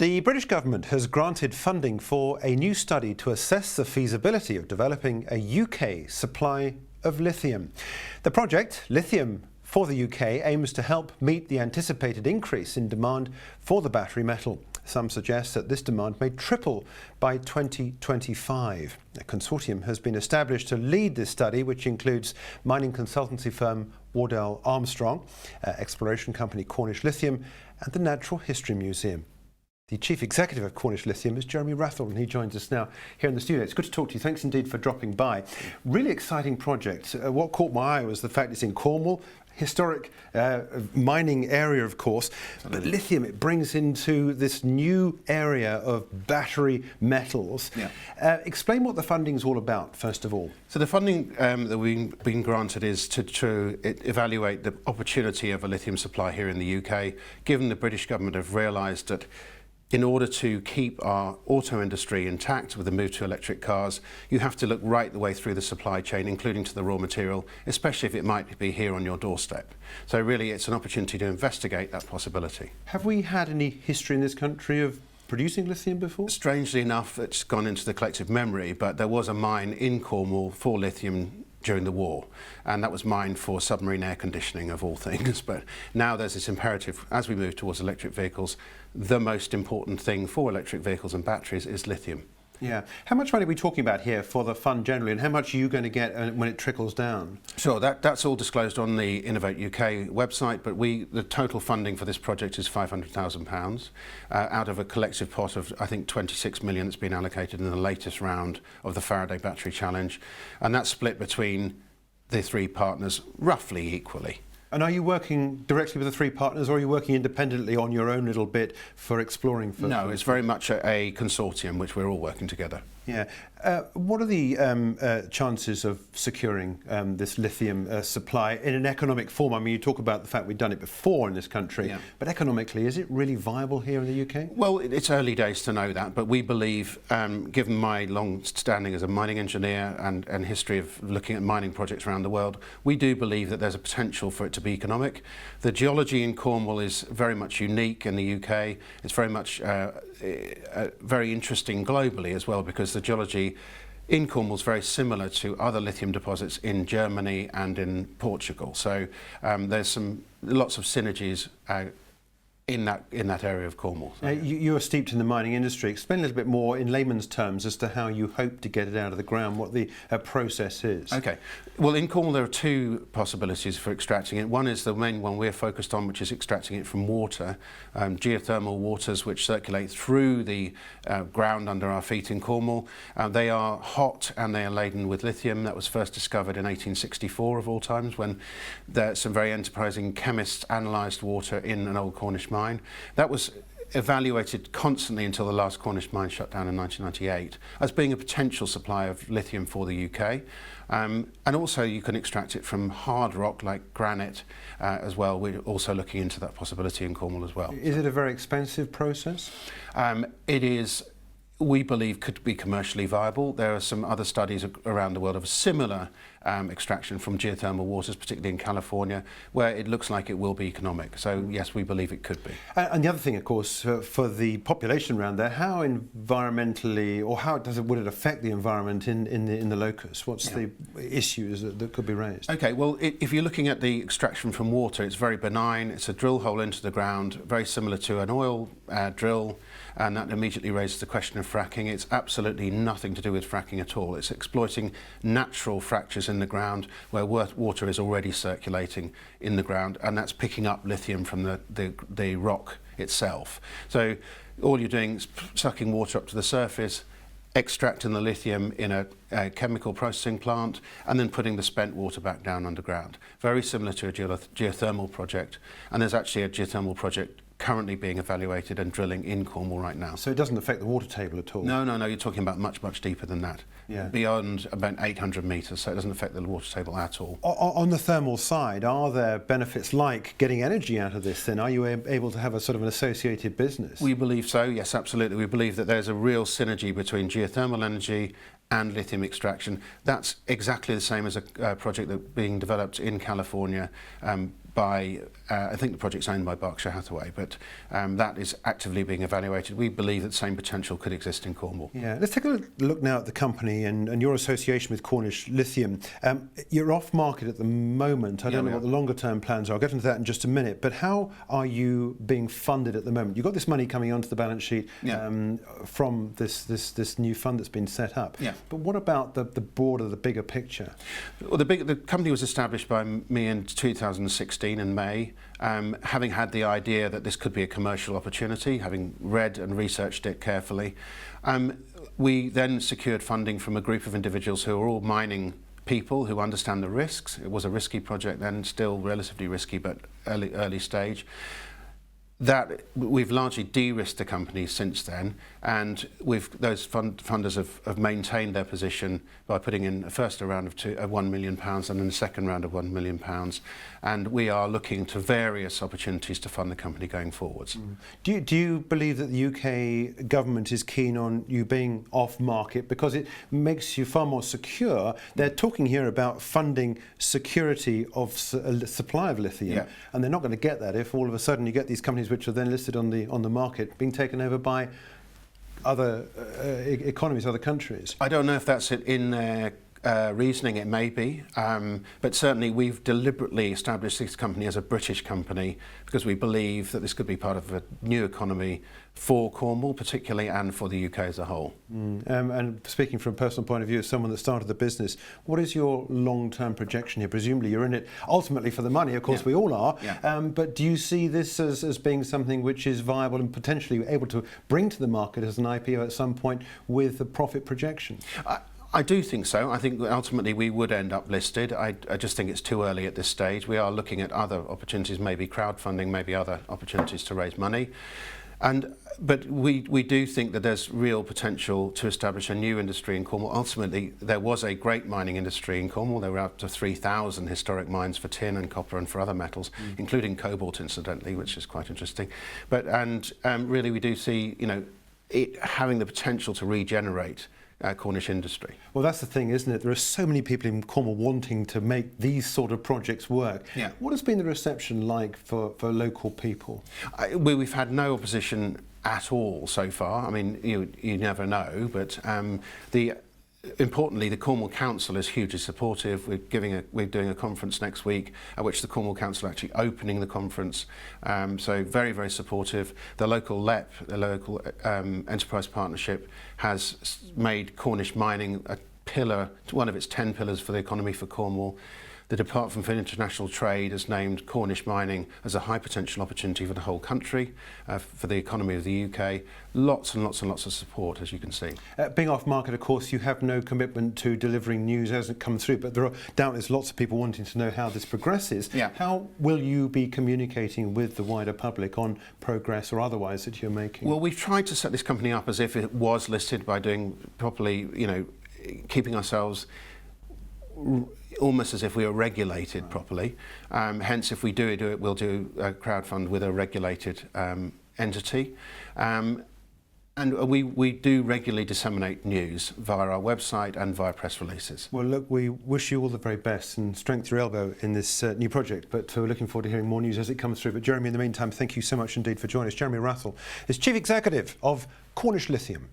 The British government has granted funding for a new study to assess the feasibility of developing a UK supply of lithium. The project, Lithium for the UK, aims to help meet the anticipated increase in demand for the battery metal. Some suggest that this demand may triple by 2025. A consortium has been established to lead this study, which includes mining consultancy firm Wardell Armstrong, exploration company Cornish Lithium, and the Natural History Museum. The Chief Executive of Cornish Lithium is Jeremy Rathall, and he joins us now here in the studio. It's good to talk to you. Thanks indeed for dropping by. Really exciting project. What caught my eye was the fact it's in Cornwall, historic mining area, of course. But lithium, it brings into this new area of battery metals. Yeah. Explain what the funding's all about, first of all. So the funding that we've been granted is to evaluate the opportunity of a lithium supply here in the UK, given the British government have realised that in order to keep our auto industry intact with the move to electric cars, you have to look right the way through the supply chain, including to the raw material, especially if it might be here on your doorstep. So really it's an opportunity to investigate that possibility. Have we had any history in this country of producing lithium before? Strangely enough, it's gone into the collective memory, but there was a mine in Cornwall for lithium during the war, and that was mined for submarine air conditioning of all things. But now there's this imperative, as we move towards electric vehicles, the most important thing for electric vehicles and batteries is lithium. Yeah. How much money are we talking about here for the fund generally, and how much are you going to get when it trickles down? Sure, that's all disclosed on the Innovate UK website, but the total funding for this project is £500,000 out of a collective pot of, I think, 26 million that's been allocated in the latest round of the Faraday Battery Challenge, and that's split between the three partners roughly equally. And are you working directly with the three partners, or are you working independently on your own little bit for exploring? No, it's very much a consortium which we're all working together. Yeah. What are the chances of securing this lithium supply in an economic form? I mean, you talk about the fact we've done it before in this country, yeah, but economically, is it really viable here in the UK? Well, it's early days to know that, but we believe, given my long standing as a mining engineer and history of looking at mining projects around the world, we do believe that there's a potential for it to be economic. The geology in Cornwall is very much unique in the UK. It's very much very interesting globally as well, because the geology in Cornwall is very similar to other lithium deposits in Germany and in Portugal. So there's lots of synergies in that area of Cornwall. So, you are steeped in the mining industry. Explain a little bit more in layman's terms as to how you hope to get it out of the ground, what the process is. Okay. Well, in Cornwall there are two possibilities for extracting it. One is the main one we're focused on, which is extracting it from water, geothermal waters which circulate through the ground under our feet in Cornwall. They are hot and they are laden with lithium. That was first discovered in 1864 of all times, when some very enterprising chemists analysed water in an old Cornish mine. That was evaluated constantly until the last Cornish mine shut down in 1998 as being a potential supply of lithium for the UK. And also you can extract it from hard rock like granite as well. We're also looking into that possibility in Cornwall as well. Is it a very expensive process? It is, we believe, could be commercially viable. There are some other studies around the world of similar extraction from geothermal waters, particularly in California, where it looks like it will be economic. So yes, we believe it could be. And the other thing, of course, for the population around there, how environmentally, or how would it affect the environment in the locus? What's the issues that could be raised? Okay, well, if you're looking at the extraction from water, it's very benign. It's a drill hole into the ground, very similar to an oil drill, and that immediately raises the question of fracking. It's absolutely nothing to do with fracking at all. It's exploiting natural fractures in the ground where water is already circulating in the ground, and that's picking up lithium from the rock itself. So all you're doing is sucking water up to the surface, extracting the lithium in a chemical processing plant, and then putting the spent water back down underground. Very similar to a geothermal project, and there's actually a geothermal project currently being evaluated and drilling in Cornwall right now. So it doesn't affect the water table at all? No, you're talking about much deeper than that. Yeah. Beyond about 800 metres, so it doesn't affect the water table at all. On the thermal side, are there benefits like getting energy out of this then? Are you able to have a sort of an associated business? We believe so, yes, absolutely. We believe that there's a real synergy between geothermal energy and lithium extraction. That's exactly the same as a project that's being developed in California by, I think the project's owned by Berkshire Hathaway, but that is actively being evaluated. We believe that the same potential could exist in Cornwall. Yeah, let's take a look now at the company and your association with Cornish Lithium. You're off market at the moment. I don't know what the longer term plans are. I'll get into that in just a minute. But how are you being funded at the moment? You've got this money coming onto the balance sheet from this new fund that's been set up. Yeah. But what about the broader, the bigger picture? Well, the company was established by me in 2016 in May, having had the idea that this could be a commercial opportunity, having read and researched it carefully. We then secured funding from a group of individuals who are all mining people who understand the risks. It was a risky project then, still relatively risky, but early stage. That we've largely de-risked the company since then, and those funders have maintained their position by putting in a first round of £1 million and then a second round of £1 million, and we are looking to various opportunities to fund the company going forwards. Do you believe that the UK government is keen on you being off market because it makes you far more secure? They're talking here about funding security of supply of lithium, and they're not going to get that if all of a sudden you get these companies which are then listed on the market being taken over by other economies, other countries. I don't know if that's in their reasoning. It may be, but certainly we've deliberately established this company as a British company because we believe that this could be part of a new economy for Cornwall particularly and for the UK as a whole. And speaking from a personal point of view as someone that started the business, what is your long-term projection here? Presumably you're in it ultimately for the money, of course we all are, but do you see this as being something which is viable and potentially able to bring to the market as an IPO at some point with a profit projection? I do think so. I think that ultimately we would end up listed. I just think it's too early at this stage. We are looking at other opportunities, maybe crowdfunding, maybe other opportunities to raise money. But we do think that there's real potential to establish a new industry in Cornwall. Ultimately, there was a great mining industry in Cornwall. There were up to 3,000 historic mines for tin and copper and for other metals, including cobalt, incidentally, which is quite interesting. But really, we do see, it having the potential to regenerate Cornish industry. Well, that's the thing, isn't it? There are so many people in Cornwall wanting to make these sort of projects work. What has been the reception like for local people? We've had no opposition at all so far. I mean, you never know, but importantly, the Cornwall Council is hugely supportive. We're doing a conference next week at which the Cornwall Council are actually opening the conference. So very, very supportive. The local LEP, the local enterprise partnership, has made Cornish mining a pillar, one of its 10 pillars for the economy for Cornwall. The Department for International Trade has named Cornish mining as a high potential opportunity for the whole country, for the economy of the UK. Lots and lots and lots of support, as you can see. Being off market, of course, you have no commitment to delivering news as it comes through, but there are doubtless lots of people wanting to know how this progresses. How will you be communicating with the wider public on progress or otherwise that you're making? Well, we've tried to set this company up as if it was listed by doing properly, keeping ourselves almost as if we were regulated properly. Hence, if we do it, we'll do a crowdfund with a regulated entity. And we do regularly disseminate news via our website and via press releases. Well, look, we wish you all the very best and strength your elbow in this new project, but we're looking forward to hearing more news as it comes through. But Jeremy, in the meantime, thank you so much indeed for joining us. Jeremy Rathell is Chief Executive of Cornish Lithium.